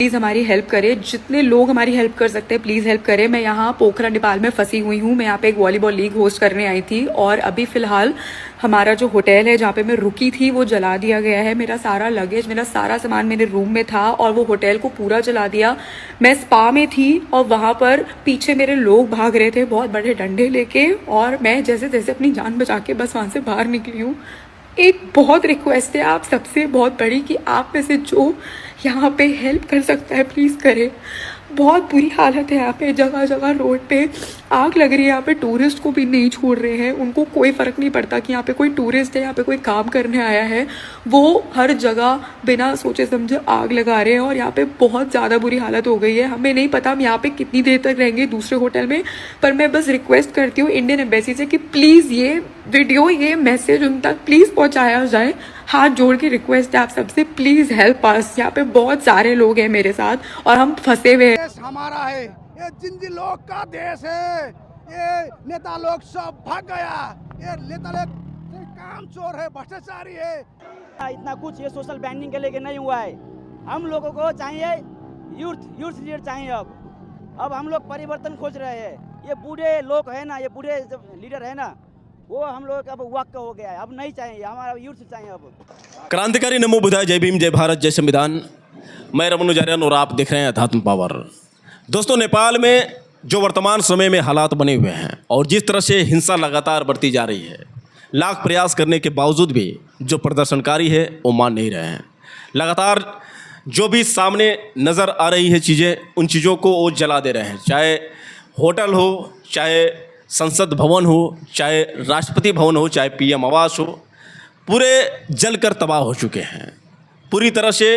Please हमारी help करें, जितने लोग हमारी हेल्प कर सकते हैं प्लीज़ हेल्प करें। मैं यहाँ पोखरा नेपाल में फंसी हुई हूँ। मैं यहाँ पे एक वॉलीबॉल लीग होस्ट करने आई थी और अभी फ़िलहाल हमारा जो होटल है जहाँ पे मैं रुकी थी वो जला दिया गया है। मेरा सारा लगेज, मेरा सारा सामान मेरे रूम में था और वो होटल को पूरा जला दिया। मैं स्पा में थी और वहाँ पर पीछे मेरे लोग भाग रहे थे बहुत बड़े डंडे लेके, और मैं जैसे जैसे अपनी जान बचा के बस वहाँ से बाहर निकली हूँ। एक बहुत रिक्वेस्ट है आप सबसे बहुत बड़ी कि आप में से जो यहाँ पे हेल्प कर सकता है प्लीज़ करे। बहुत बुरी हालत है यहाँ पे, जगह जगह रोड पे आग लग रही है। यहाँ पे टूरिस्ट को भी नहीं छोड़ रहे हैं, उनको कोई फ़र्क नहीं पड़ता कि यहाँ पे कोई टूरिस्ट है, यहाँ पे कोई काम करने आया है। वो हर जगह बिना सोचे समझे आग लगा रहे हैं और यहाँ पे बहुत ज़्यादा बुरी हालत हो गई है। हमें नहीं पता हम यहाँ पे कितनी देर तक रहेंगे दूसरे होटल में, पर मैं बस रिक्वेस्ट करती हूँ इंडियन एम्बेसी से कि प्लीज़ ये वीडियो, ये मैसेज उन तक प्लीज़ पहुँचाया जाए। हाथ जोड़ के रिक्वेस्ट है आप सबसे, प्लीज़ हेल्प अस। यहाँ पे बहुत सारे लोग हैं मेरे साथ और हम फंसे हुए हैं। देश हमारा है, ये जिंजी लोग का देश है। ये नेता लोग सब भाग गया, ये नेता लोग काम चोर है, भ्रष्टाचारी है। इतना कुछ ये सोशल बैंडिंग के लेके नहीं हुआ है। हम लोगों को चाहिए यूथ लीडर चाहिए। अब हम लोग परिवर्तन खोज रहे हैं। ये बूढ़े लोग है ना, ये बूढ़े लीडर है ना, वो हम लोग अब वक्त हो गया है, अब नहीं चाहिए, हमारा यूथ चाहिए अब। क्रांतिकारी नमो बुधाय, जय भीम, जय भारत, जय संविधान। मैं रमन जारियान और आप देख रहे हैं अध्यात्म पावर। दोस्तों, नेपाल में जो वर्तमान समय में हालात बने हुए हैं और जिस तरह से हिंसा लगातार बढ़ती जा रही है, लाख प्रयास करने के बावजूद भी जो प्रदर्शनकारी है वो मान नहीं रहे हैं। लगातार जो भी सामने नज़र आ रही है चीज़ें, उन चीज़ों को वो जला दे रहे हैं। चाहे होटल हो, चाहे संसद भवन हो, चाहे राष्ट्रपति भवन हो, चाहे पीएम आवास हो, पूरे जलकर तबाह हो चुके हैं। पूरी तरह से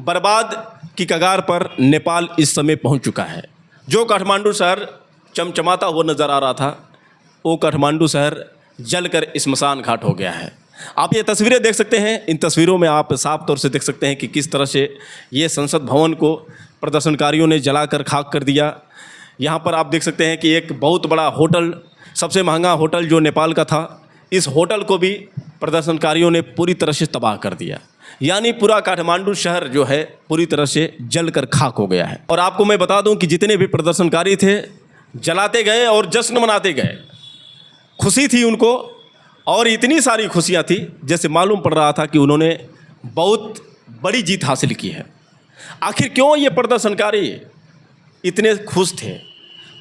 बर्बाद की कगार पर नेपाल इस समय पहुंच चुका है। जो काठमांडू शहर चमचमाता हुआ नज़र आ रहा था, वो काठमांडू शहर जलकर स्मशान घाट हो गया है। आप ये तस्वीरें देख सकते हैं। इन तस्वीरों में आप साफ तौर से देख सकते हैं कि किस तरह से ये संसद भवन को प्रदर्शनकारियों ने जलाकर खाक कर दिया। यहाँ पर आप देख सकते हैं कि एक बहुत बड़ा होटल, सबसे महंगा होटल जो नेपाल का था, इस होटल को भी प्रदर्शनकारियों ने पूरी तरह से तबाह कर दिया। यानी पूरा काठमांडू शहर जो है पूरी तरह से जलकर खाक हो गया है। और आपको मैं बता दूं कि जितने भी प्रदर्शनकारी थे जलाते गए और जश्न मनाते गए। खुशी थी उनको, और इतनी सारी खुशियां थी जैसे मालूम पड़ रहा था कि उन्होंने बहुत बड़ी जीत हासिल की है। आखिर क्यों ये प्रदर्शनकारी इतने खुश थे?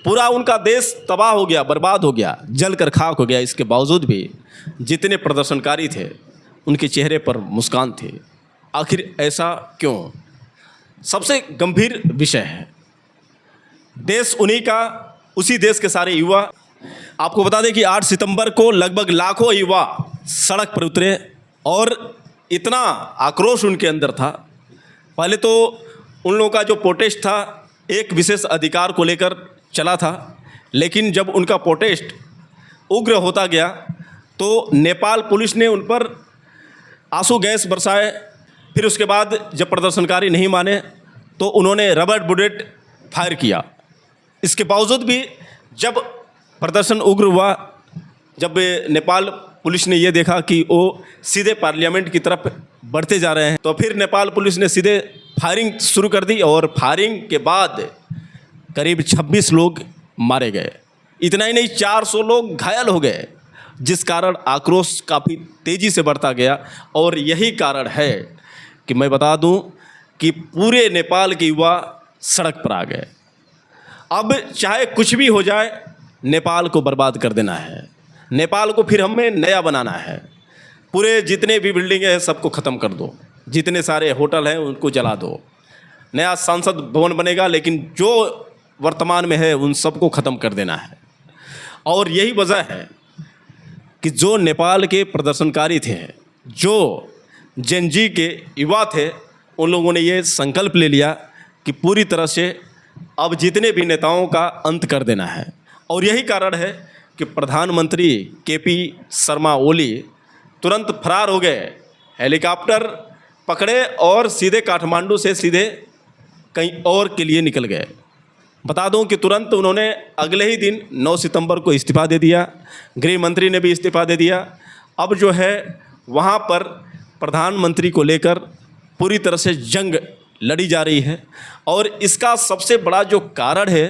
पूरा उनका देश तबाह हो गया, बर्बाद हो गया, जलकर खाक हो गया। इसके बावजूद भी जितने प्रदर्शनकारी थे उनके चेहरे पर मुस्कान थी। आखिर ऐसा क्यों? सबसे गंभीर विषय है। देश उन्हीं का, उसी देश के सारे युवा। आपको बता दें कि 8 सितंबर को लगभग लाखों युवा सड़क पर उतरे और इतना आक्रोश उनके अंदर था। पहले तो उन लोगों का जो प्रोटेस्ट था एक विशेष अधिकार को लेकर चला था, लेकिन जब उनका प्रोटेस्ट उग्र होता गया तो नेपाल पुलिस ने उन पर आंसू गैस बरसाए। फिर उसके बाद जब प्रदर्शनकारी नहीं माने तो उन्होंने रबर बुलेट फायर किया। इसके बावजूद भी जब प्रदर्शन उग्र हुआ, जब नेपाल पुलिस ने ये देखा कि वो सीधे पार्लियामेंट की तरफ बढ़ते जा रहे हैं, तो फिर नेपाल पुलिस ने सीधे फायरिंग शुरू कर दी और फायरिंग के बाद करीब 26 लोग मारे गए। इतना ही नहीं, 400 लोग घायल हो गए, जिस कारण आक्रोश काफ़ी तेज़ी से बढ़ता गया। और यही कारण है कि मैं बता दूं कि पूरे नेपाल के युवा सड़क पर आ गए। अब चाहे कुछ भी हो जाए, नेपाल को बर्बाद कर देना है, नेपाल को फिर हमें नया बनाना है। पूरे जितने भी बिल्डिंग हैं सबको ख़त्म कर दो, जितने सारे होटल हैं उनको जला दो, नया संसद भवन बनेगा, लेकिन जो वर्तमान में है उन सबको ख़त्म कर देना है। और यही वजह है कि जो नेपाल के प्रदर्शनकारी थे, जो जेनजी के युवा थे, उन लोगों ने ये संकल्प ले लिया कि पूरी तरह से अब जितने भी नेताओं का अंत कर देना है। और यही कारण है कि प्रधानमंत्री केपी शर्मा ओली तुरंत फरार हो गए, हेलीकॉप्टर पकड़े और सीधे काठमांडू से सीधे कहीं और के लिए निकल गए। बता दूं कि तुरंत उन्होंने अगले ही दिन 9 सितंबर को इस्तीफ़ा दे दिया। गृह मंत्री ने भी इस्तीफ़ा दे दिया। अब जो है वहाँ पर प्रधानमंत्री को लेकर पूरी तरह से जंग लड़ी जा रही है। और इसका सबसे बड़ा जो कारण है,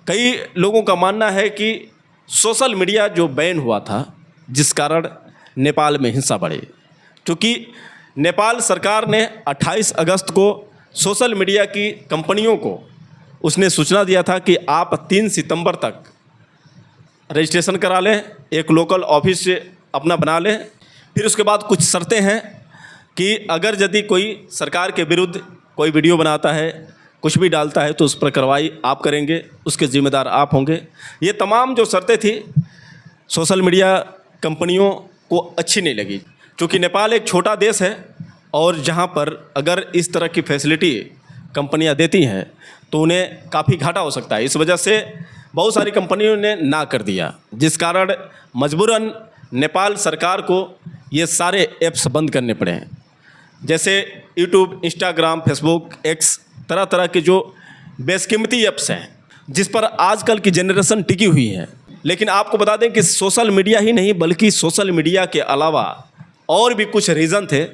कई लोगों का मानना है कि सोशल मीडिया जो बैन हुआ था, जिस कारण नेपाल में हिंसा बढ़ी। क्योंकि नेपाल सरकार ने 28 अगस्त को सोशल मीडिया की कंपनियों को उसने सूचना दिया था कि आप 3 सितंबर तक रजिस्ट्रेशन करा लें, एक लोकल ऑफिस अपना बना लें। फिर उसके बाद कुछ शर्तें हैं कि अगर यदि कोई सरकार के विरुद्ध कोई वीडियो बनाता है, कुछ भी डालता है, तो उस पर कार्रवाई आप करेंगे, उसके जिम्मेदार आप होंगे। ये तमाम जो शर्तें थी सोशल मीडिया कंपनियों को अच्छी नहीं लगी, क्योंकि नेपाल एक छोटा देश है और जहाँ पर अगर इस तरह की फैसिलिटी कंपनियाँ देती हैं तो उन्हें काफ़ी घाटा हो सकता है। इस वजह से बहुत सारी कंपनियों ने ना कर दिया, जिस कारण मजबूरन नेपाल सरकार को ये सारे ऐप्स बंद करने पड़े हैं। जैसे यूट्यूब, इंस्टाग्राम, फेसबुक, एक्स, तरह तरह के जो बेशकीमती ऐप्स हैं जिस पर आजकल की जनरेशन टिकी हुई है। लेकिन आपको बता दें कि सोशल मीडिया ही नहीं बल्कि सोशल मीडिया के अलावा और भी कुछ रीज़न थे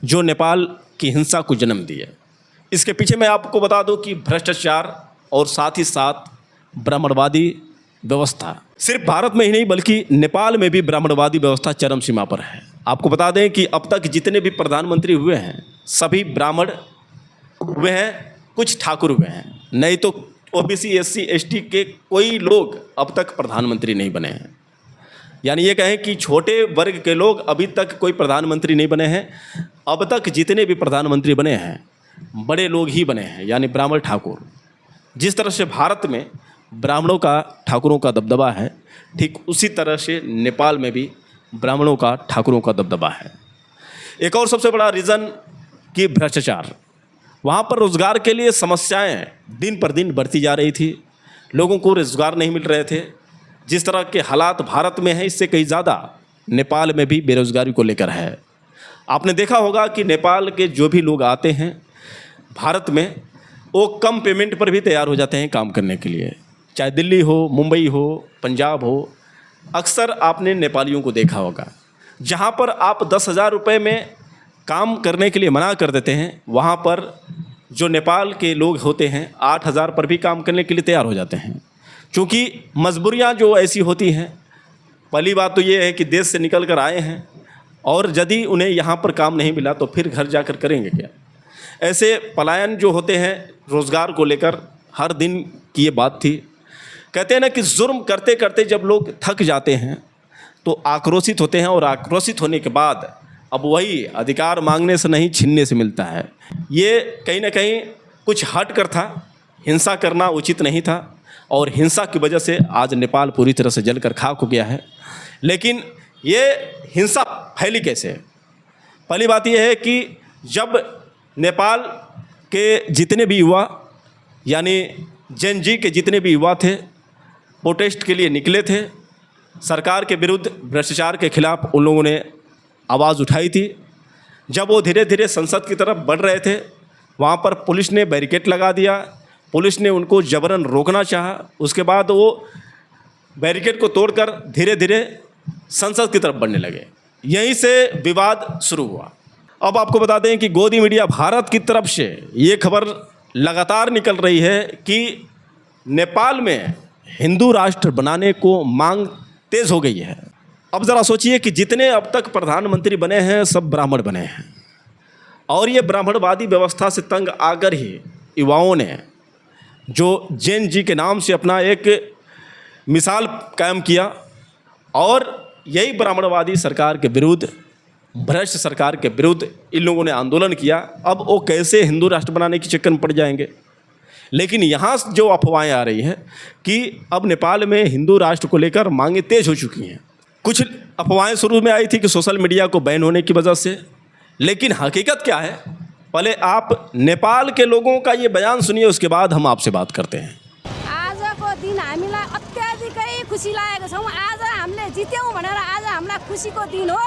जो नेपाल की हिंसा को जन्म दिए। इसके पीछे मैं आपको बता दूं कि भ्रष्टाचार और साथ ही साथ ब्राह्मणवादी व्यवस्था। सिर्फ भारत में ही नहीं बल्कि नेपाल में भी ब्राह्मणवादी व्यवस्था चरम सीमा पर है। आपको बता दें कि अब तक जितने भी प्रधानमंत्री हुए हैं सभी ब्राह्मण हुए हैं, कुछ ठाकुर हुए हैं, नहीं तो ओबीसी, एससी, एसटी के कोई लोग अब तक प्रधानमंत्री नहीं बने हैं। यानी ये कहें कि छोटे वर्ग के लोग अभी तक कोई प्रधानमंत्री नहीं बने हैं। अब तक जितने भी प्रधानमंत्री बने हैं बड़े लोग ही बने हैं, यानी ब्राह्मण ठाकुर। जिस तरह से भारत में ब्राह्मणों का, ठाकुरों का दबदबा है, ठीक उसी तरह से नेपाल में भी ब्राह्मणों का, ठाकुरों का दबदबा है। एक और सबसे बड़ा रीज़न कि भ्रष्टाचार। वहाँ पर रोज़गार के लिए समस्याएं दिन पर दिन बढ़ती जा रही थी, लोगों को रोज़गार नहीं मिल रहे थे। जिस तरह के हालात भारत में हैं इससे कहीं ज़्यादा नेपाल में भी बेरोज़गारी को लेकर है। आपने देखा होगा कि नेपाल के जो भी लोग आते हैं भारत में, वो कम पेमेंट पर भी तैयार हो जाते हैं काम करने के लिए, चाहे दिल्ली हो, मुंबई हो, पंजाब हो। अक्सर आपने नेपालियों को देखा होगा, जहाँ पर आप 10,000 रुपये में काम करने के लिए मना कर देते हैं, वहाँ पर जो नेपाल के लोग होते हैं 8,000 पर भी काम करने के लिए तैयार हो जाते हैं। क्योंकि मजबूरियाँ जो ऐसी होती हैं, पहली बात तो ये है कि देश से निकल कर आए हैं और यदि उन्हें यहाँ पर काम नहीं मिला तो फिर घर जाकर करेंगे क्या। ऐसे पलायन जो होते हैं रोज़गार को लेकर, हर दिन की ये बात थी। कहते हैं ना कि जुर्म करते करते जब लोग थक जाते हैं तो आक्रोशित होते हैं, और आक्रोशित होने के बाद अब वही अधिकार मांगने से नहीं छीनने से मिलता है। ये कहीं ना कहीं कुछ हट कर था, हिंसा करना उचित नहीं था, और हिंसा की वजह से आज नेपाल पूरी तरह से जलकर खाक हो गया है। लेकिन ये हिंसा फैली कैसे? पहली बात यह है कि जब नेपाल के जितने भी युवा, यानी जेन जी के जितने भी युवा थे, प्रोटेस्ट के लिए निकले थे, सरकार के विरुद्ध, भ्रष्टाचार के खिलाफ उन लोगों ने आवाज़ उठाई थी। जब वो धीरे धीरे संसद की तरफ बढ़ रहे थे, वहाँ पर पुलिस ने बैरिकेड लगा दिया, पुलिस ने उनको जबरन रोकना चाहा। उसके बाद वो बैरिकेड को तोड़कर धीरे धीरे संसद की तरफ बढ़ने लगे। यहीं से विवाद शुरू हुआ। अब आपको बता दें कि गोदी मीडिया भारत की तरफ से ये खबर लगातार निकल रही है कि नेपाल में हिंदू राष्ट्र बनाने को मांग तेज़ हो गई है। अब ज़रा सोचिए कि जितने अब तक प्रधानमंत्री बने हैं सब ब्राह्मण बने हैं, और ये ब्राह्मणवादी व्यवस्था से तंग आकर ही युवाओं ने जो जैन जी के नाम से अपना एक मिसाल कायम किया, और यही ब्राह्मणवादी सरकार के विरुद्ध, भ्रष्ट सरकार के विरुद्ध इन लोगों ने आंदोलन किया। अब वो कैसे हिंदू राष्ट्र बनाने के चक्कर में पड़ जाएंगे। लेकिन यहाँ जो अफवाहें आ रही हैं कि अब नेपाल में हिंदू राष्ट्र को लेकर मांगें तेज हो चुकी हैं। कुछ अफवाहें शुरू में आई थी कि सोशल मीडिया को बैन होने की वजह से, लेकिन हकीकत क्या है पहले आप नेपाल के लोगों का ये बयान सुनिए, उसके बाद हम आपसे बात करते हैं। आजको दिन हामीलाई अत्याधिकै खुसी लागेको छौँ। आज हामीले जित्यौँ भनेर आज हामीलाई खुसीको दिन हो।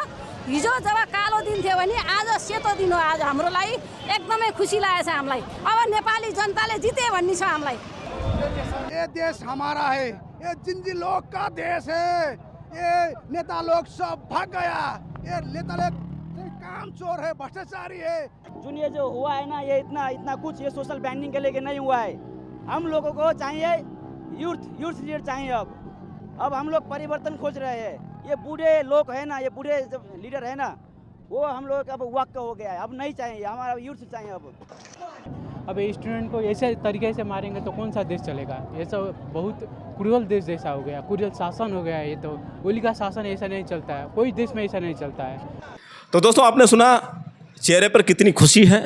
हिजो जब कालो दिन थियो भने आज सेतो दिन हो। आज हाम्रो लागि एकदमै खुसी लागेको छ हामीलाई। अब नेपाली जनताले जिते भन्ने छ हामीलाई। ये देश हमारा है, ये जिंजी लोग का देश है। ये नेता लोग सब भाग गया। ये नेता लोग काम चोर है, भ्रष्टाचारी है। जो ये जो हुआ है ना, ये इतना कुछ ये सोशल बैंडिंग के लेके नहीं हुआ है। हम लोगों को चाहिए यूथ लीडर चाहिए। अब हम लोग परिवर्तन खोज रहे हैं। ये बूढ़े लोग है ना, ये बूढ़े जब लीडर है ना, वो हम लोग अब वक्त हो गया है, अब नहीं चाहिए, हमारा यूथ चाहिए। अब स्टूडेंट को ऐसे तरीके से मारेंगे तो कौन सा देश चलेगा? ये सब बहुत क्रूरल देश जैसा हो गया, क्रूरल शासन हो गया है। ये तो गोली का शासन ऐसा नहीं चलता है, कोई देश में ऐसा नहीं चलता है। तो दोस्तों, आपने सुना चेहरे पर कितनी खुशी है।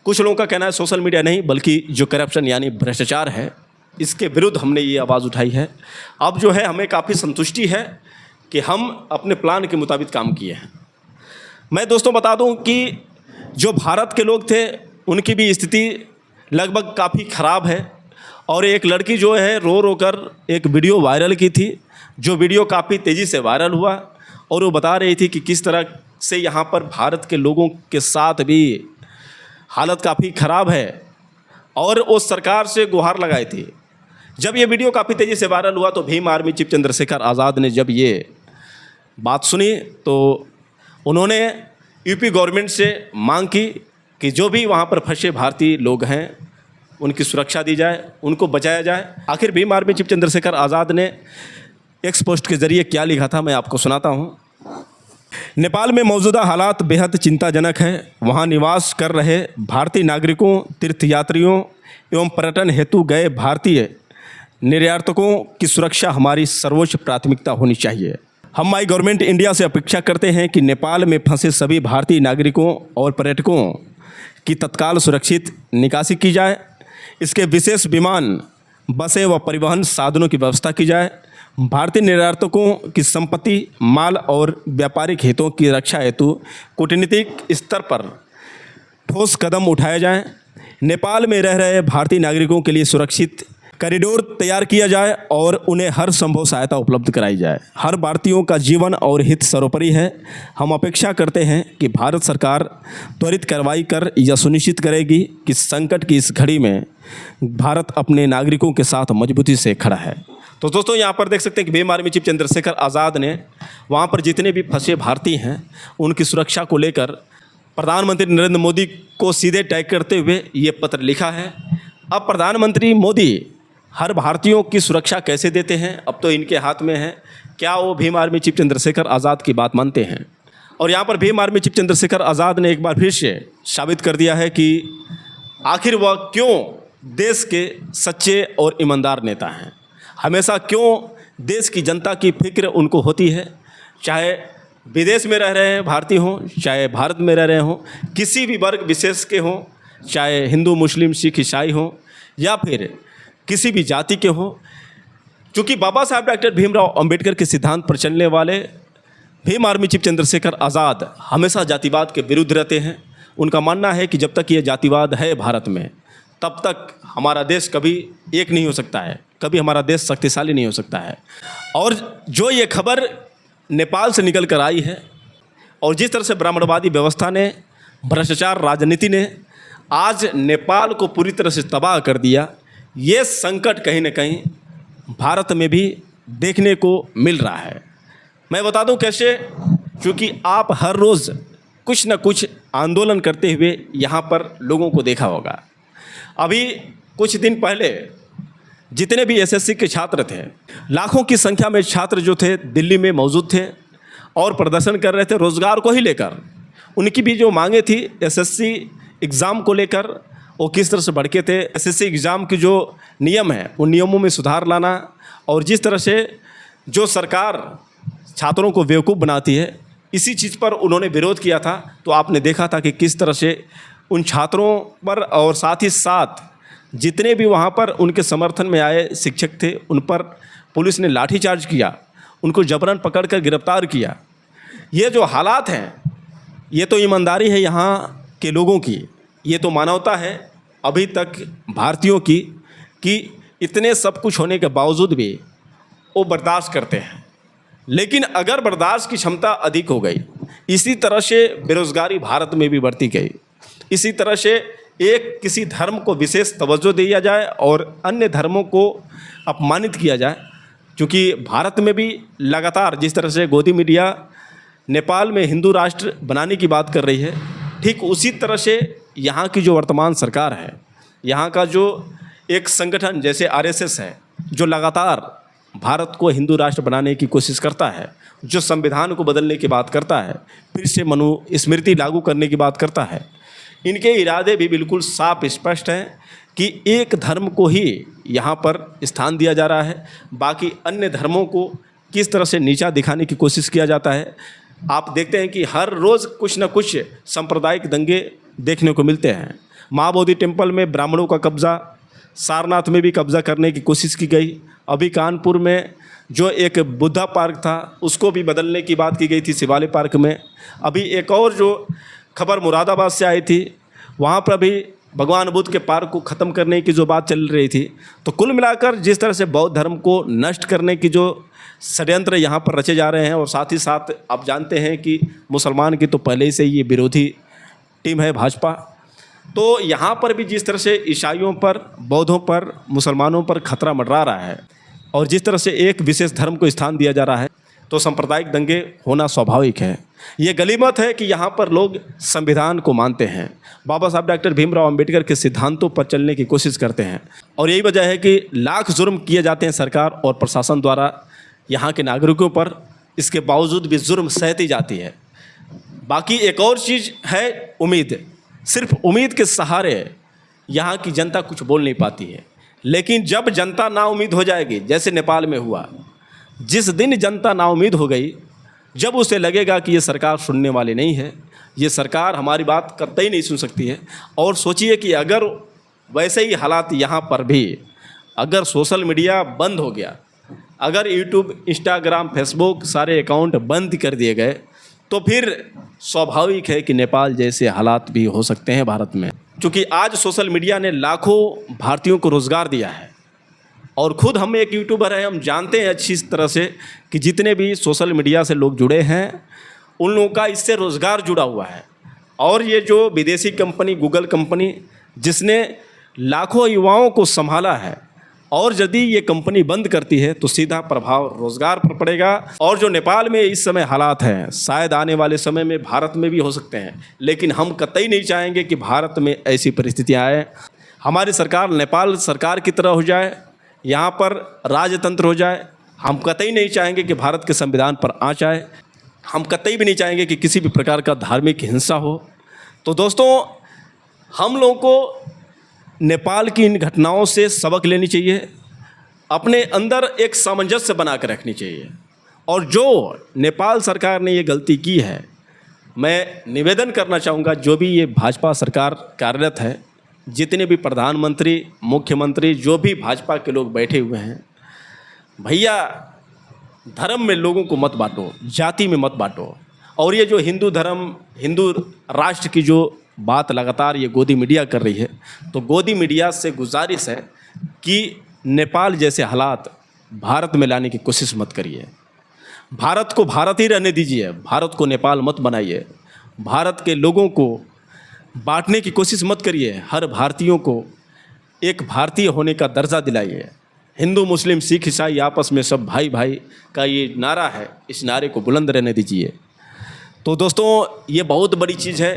कुछ लोगों का कहना है सोशल मीडिया नहीं बल्कि जो करप्शन यानी भ्रष्टाचार है, इसके विरुद्ध हमने ये आवाज़ उठाई है। अब जो है हमें काफ़ी संतुष्टि है कि हम अपने प्लान के मुताबिक काम किए हैं। मैं दोस्तों बता दूं कि जो भारत के लोग थे उनकी भी स्थिति लगभग काफ़ी ख़राब है। और एक लड़की जो है रो रो कर एक वीडियो वायरल की थी, जो वीडियो काफ़ी तेज़ी से वायरल हुआ और वो बता रही थी कि किस तरह से यहाँ पर भारत के लोगों के साथ भी हालत काफ़ी ख़राब है और वो सरकार से गुहार लगाई थी। जब ये वीडियो काफ़ी तेज़ी से वायरल हुआ तो भीम आर्मी चीफ चंद्रशेखर आज़ाद ने जब ये बात सुनी तो उन्होंने यूपी गवर्नमेंट से मांग की कि जो भी वहाँ पर फंसे भारतीय लोग हैं उनकी सुरक्षा दी जाए, उनको बचाया जाए। आखिर भीम आर्मी चीफ चंद्रशेखर आज़ाद ने एक्स पोस्ट के ज़रिए क्या लिखा था, मैं आपको सुनाता हूँ। नेपाल में मौजूदा हालात बेहद चिंताजनक है। वहाँ निवास कर रहे भारतीय नागरिकों, तीर्थयात्रियों एवं पर्यटन हेतु गए भारतीय निर्यातकों की सुरक्षा हमारी सर्वोच्च प्राथमिकता होनी चाहिए। हम माई गवर्नमेंट इंडिया से अपेक्षा करते हैं कि नेपाल में फंसे सभी भारतीय नागरिकों और पर्यटकों की तत्काल सुरक्षित निकासी की जाए। इसके विशेष विमान, बसें व परिवहन साधनों की व्यवस्था की जाए। भारतीय निर्यातकों की संपत्ति, माल और व्यापारिक हितों की रक्षा हेतु कूटनीतिक स्तर पर ठोस कदम उठाए जाएं। नेपाल में रह रहे भारतीय नागरिकों के लिए सुरक्षित कॉरिडोर तैयार किया जाए और उन्हें हर संभव सहायता उपलब्ध कराई जाए। हर भारतीयों का जीवन और हित सर्वोपरि है। हम अपेक्षा करते हैं कि भारत सरकार त्वरित कार्रवाई कर यह सुनिश्चित करेगी कि संकट की इस घड़ी में भारत अपने नागरिकों के साथ मजबूती से खड़ा है। तो दोस्तों, यहाँ पर देख सकते हैं कि भीम आर्मी चीफ चंद्रशेखर आज़ाद ने वहाँ पर जितने भी फंसे भारतीय हैं उनकी सुरक्षा को लेकर प्रधानमंत्री नरेंद्र मोदी को सीधे टैग करते हुए ये पत्र लिखा है। अब प्रधानमंत्री मोदी हर भारतीयों की सुरक्षा कैसे देते हैं, अब तो इनके हाथ में है। क्या वो भीम आर्मी चीफ चंद्रशेखर आज़ाद की बात मानते हैं? और यहाँ पर भीम आर्मी चीफ चंद्रशेखर आज़ाद ने एक बार फिर से साबित कर दिया है कि आखिर वह क्यों देश के सच्चे और ईमानदार नेता हैं। हमेशा क्यों देश की जनता की फिक्र उनको होती है, चाहे विदेश में रह रहे हैं भारतीय हों, चाहे भारत में रह रहे हों, किसी भी वर्ग विशेष के हों, चाहे हिंदू, मुस्लिम, सिख, ईसाई हों या फिर किसी भी जाति के हों। चूँकि बाबा साहब डॉक्टर भीमराव अंबेडकर के सिद्धांत पर चलने वाले भीम आर्मी चीफ चंद्रशेखर आज़ाद हमेशा जातिवाद के विरुद्ध रहते हैं। उनका मानना है कि जब तक ये जातिवाद है भारत में तब तक हमारा देश कभी एक नहीं हो सकता है, कभी हमारा देश शक्तिशाली नहीं हो सकता है। और जो ये खबर नेपाल से निकल कर आई है और जिस तरह से ब्राह्मणवादी व्यवस्था ने, भ्रष्टाचार राजनीति ने आज नेपाल को पूरी तरह से तबाह कर दिया, ये संकट कहीं न कहीं भारत में भी देखने को मिल रहा है। मैं बता दूं कैसे, क्योंकि आप हर रोज़ कुछ न कुछ आंदोलन करते हुए यहाँ पर लोगों को देखा होगा। अभी कुछ दिन पहले जितने भी एसएससी के छात्र थे, लाखों की संख्या में छात्र जो थे दिल्ली में मौजूद थे और प्रदर्शन कर रहे थे रोज़गार को ही लेकर। उनकी भी जो मांगे थी एसएससी एग्ज़ाम को लेकर, वो किस तरह से भड़के थे। एसएससी एग्ज़ाम के जो नियम हैं उन नियमों में सुधार लाना और जिस तरह से जो सरकार छात्रों को बेवकूफ़ बनाती है, इसी चीज़ पर उन्होंने विरोध किया था। तो आपने देखा था कि किस तरह से उन छात्रों पर और साथ ही साथ जितने भी वहाँ पर उनके समर्थन में आए शिक्षक थे उन पर पुलिस ने लाठीचार्ज किया, उनको जबरन पकड़कर गिरफ्तार किया। ये जो हालात हैं, ये तो ईमानदारी है यहाँ के लोगों की, ये तो मानवता है अभी तक भारतीयों की, कि इतने सब कुछ होने के बावजूद भी वो बर्दाश्त करते हैं। लेकिन अगर बर्दाश्त की क्षमता अधिक हो गई, इसी तरह से बेरोज़गारी भारत में भी बढ़ती गई, इसी तरह से एक किसी धर्म को विशेष तवज्जो दिया जाए और अन्य धर्मों को अपमानित किया जाए, क्योंकि भारत में भी लगातार जिस तरह से गोदी मीडिया नेपाल में हिंदू राष्ट्र बनाने की बात कर रही है, ठीक उसी तरह से यहाँ की जो वर्तमान सरकार है, यहाँ का जो एक संगठन जैसे आरएसएस है, जो लगातार भारत को हिंदू राष्ट्र बनाने की कोशिश करता है, जो संविधान को बदलने की बात करता है, फिर से मनुस्मृति लागू करने की बात करता है, इनके इरादे भी बिल्कुल साफ स्पष्ट हैं कि एक धर्म को ही यहाँ पर स्थान दिया जा रहा है, बाकी अन्य धर्मों को किस तरह से नीचा दिखाने की कोशिश किया जाता है। आप देखते हैं कि हर रोज़ कुछ न कुछ सांप्रदायिक दंगे देखने को मिलते हैं। महाबोधि टेम्पल में ब्राह्मणों का कब्ज़ा, सारनाथ में भी कब्ज़ा करने की कोशिश की गई। अभी कानपुर में जो एक बुद्धा पार्क था उसको भी बदलने की बात की गई थी शिवालय पार्क में। अभी एक और जो खबर मुरादाबाद से आई थी, वहाँ पर भी भगवान बुद्ध के पार्क को ख़त्म करने की जो बात चल रही थी। तो कुल मिलाकर जिस तरह से बौद्ध धर्म को नष्ट करने की जो षड्यंत्र यहाँ पर रचे जा रहे हैं, और साथ ही साथ आप जानते हैं कि मुसलमान की तो पहले ही से ये विरोधी टीम है भाजपा, तो यहाँ पर भी जिस तरह से ईसाइयों पर, बौद्धों पर, मुसलमानों पर खतरा मंडरा रहा है और जिस तरह से एक विशेष धर्म को स्थान दिया जा रहा है, तो सांप्रदायिक दंगे होना स्वाभाविक है। ये गलीमत है कि यहाँ पर लोग संविधान को मानते हैं, बाबा साहब डॉक्टर भीमराव अंबेडकर के सिद्धांतों पर चलने की कोशिश करते हैं, और यही वजह है कि लाख जुर्म किए जाते हैं सरकार और प्रशासन द्वारा यहाँ के नागरिकों पर, इसके बावजूद भी जुर्म सहती जाती है। बाकी एक और चीज़ है उम्मीद। सिर्फ उम्मीद के सहारे यहाँ की जनता कुछ बोल नहीं पाती है, लेकिन जब जनता नाउम्मीद हो जाएगी, जैसे नेपाल में हुआ, जिस दिन जनता नाउम्मीद हो गई, जब उसे लगेगा कि ये सरकार सुनने वाली नहीं है, ये सरकार हमारी बात कतई नहीं सुन सकती है। और सोचिए कि अगर वैसे ही हालात यहाँ पर भी, अगर सोशल मीडिया बंद हो गया, अगर यूट्यूब, इंस्टाग्राम, फेसबुक सारे अकाउंट बंद कर दिए गए, तो फिर स्वाभाविक है कि नेपाल जैसे हालात भी हो सकते हैं भारत में। क्योंकि आज सोशल मीडिया ने लाखों भारतीयों को रोज़गार दिया है, और ख़ुद हम एक यूट्यूबर हैं, हम जानते हैं अच्छी तरह से कि जितने भी सोशल मीडिया से लोग जुड़े हैं, उन लोगों का इससे रोज़गार जुड़ा हुआ है। और ये जो विदेशी कंपनी गूगल कंपनी, जिसने लाखों युवाओं को संभाला है, और यदि ये कंपनी बंद करती है तो सीधा प्रभाव रोज़गार पर पड़ेगा। और जो नेपाल में इस समय हालात हैं, शायद आने वाले समय में भारत में भी हो सकते हैं, लेकिन हम कतई नहीं चाहेंगे कि भारत में ऐसी परिस्थितियाँ आए। हमारी सरकार नेपाल सरकार की तरह हो जाए, यहाँ पर राजतंत्र हो जाए। हम कतई नहीं चाहेंगे कि भारत के संविधान पर आँच आए। हम कतई भी नहीं चाहेंगे कि किसी भी प्रकार का धार्मिक हिंसा हो। तो दोस्तों, हम लोगों को नेपाल की इन घटनाओं से सबक लेनी चाहिए, अपने अंदर एक सामंजस्य बना कर रखनी चाहिए। और जो नेपाल सरकार ने ये गलती की है, मैं निवेदन करना चाहूँगा, जो भी ये भाजपा सरकार कार्यरत है, जितने भी प्रधानमंत्री, मुख्यमंत्री, जो भी भाजपा के लोग बैठे हुए हैं, भैया धर्म में लोगों को मत बांटो, जाति में मत बांटो। और ये जो हिंदू धर्म, हिंदू राष्ट्र की जो बात लगातार ये गोदी मीडिया कर रही है, तो गोदी मीडिया से गुजारिश है कि नेपाल जैसे हालात भारत में लाने की कोशिश मत करिए। भारत को भारत ही रहने दीजिए, भारत को नेपाल मत बनाइए। भारत के लोगों को बांटने की कोशिश मत करिए। हर भारतीयों को एक भारतीय होने का दर्जा दिलाइए। हिंदू, मुस्लिम, सिख, ईसाई आपस में सब भाई भाई का ये नारा है, इस नारे को बुलंद रहने दीजिए। तो दोस्तों, ये बहुत बड़ी चीज़ है।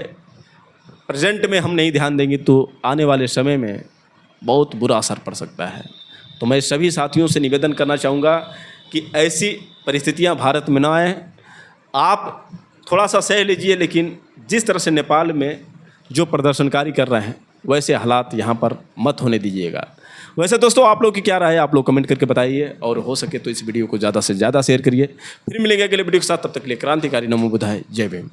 प्रेजेंट में हम नहीं ध्यान देंगे तो आने वाले समय में बहुत बुरा असर पड़ सकता है। तो मैं सभी साथियों से निवेदन करना चाहूँगा कि ऐसी परिस्थितियाँ भारत में ना आए। आप थोड़ा सा सह लीजिए, लेकिन जिस तरह से नेपाल में जो प्रदर्शनकारी कर रहे हैं, वैसे हालात यहाँ पर मत होने दीजिएगा। वैसे दोस्तों, आप लोग की क्या राय है, आप लोग कमेंट करके बताइए, और हो सके तो इस वीडियो को ज़्यादा से ज़्यादा शेयर करिए। फिर मिलेंगे अगले वीडियो के साथ, तब तक के लिए क्रांतिकारी नमो बुद्धाय, जय भीम।